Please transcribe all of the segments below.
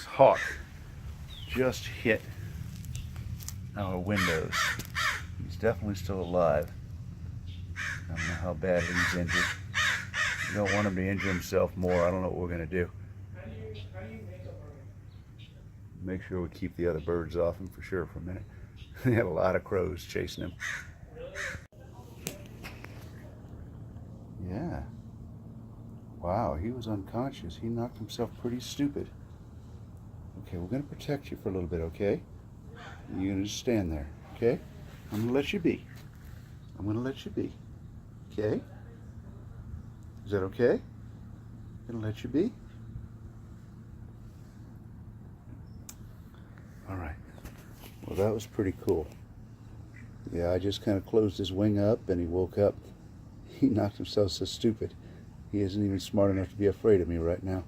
hawk just hit our windows. He's definitely still alive. I don't know how badly he's injured. We don't want him to injure himself more. I don't know what we're going to do. How do you make a bird? Make sure we keep the other birds off him for sure for a minute. They had a lot of crows chasing him. Really? Yeah. Wow, he was unconscious. He knocked himself pretty stupid. Okay, we're going to protect you for a little bit, okay? You're going to just stand there, okay? I'm going to let you be. I'm going to let you be. Okay? Is that okay? I'm going to let you be. All right. Well, that was pretty cool. Yeah, I just kind of closed his wing up and he woke up. He knocked himself so stupid. He isn't even smart enough to be afraid of me right now.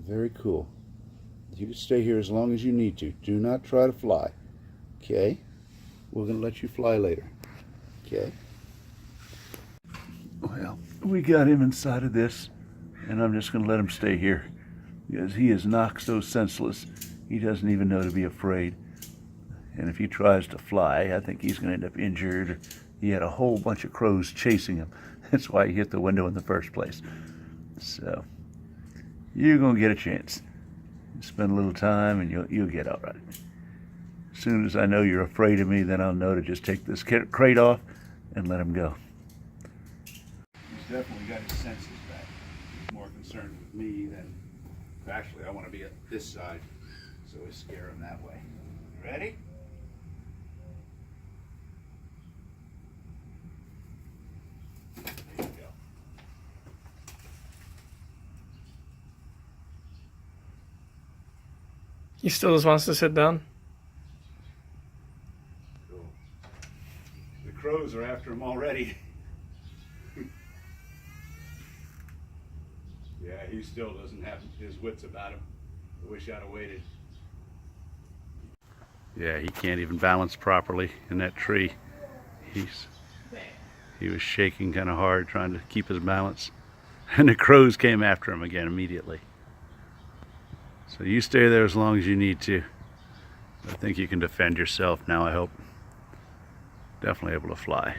Very cool. You can stay here as long as you need to. Do not try to fly. Okay? We're going to let you fly later. Okay? Well, we got him inside of this, and I'm just going to let him stay here because he is knocked so senseless, he doesn't even know to be afraid. And if he tries to fly, I think he's going to end up injured. He had a whole bunch of crows chasing him. That's why he hit the window in the first place. So, you're going to get a chance. Spend a little time and you'll get all right. As soon as I know you're afraid of me, then I'll know to just take this crate off and let him go. He's definitely got his senses back. He's more concerned with me than... Actually, I want to be at this side, so we scare him that way. Ready? There you go. He still just wants to sit down? Cool. The crows are after him already. Yeah, he still doesn't have his wits about him. I wish I'd have waited. Yeah, he can't even balance properly in that tree. He was shaking kind of hard trying to keep his balance. And the crows came after him again immediately. So you stay there as long as you need to. I think you can defend yourself now, I hope. Definitely able to fly.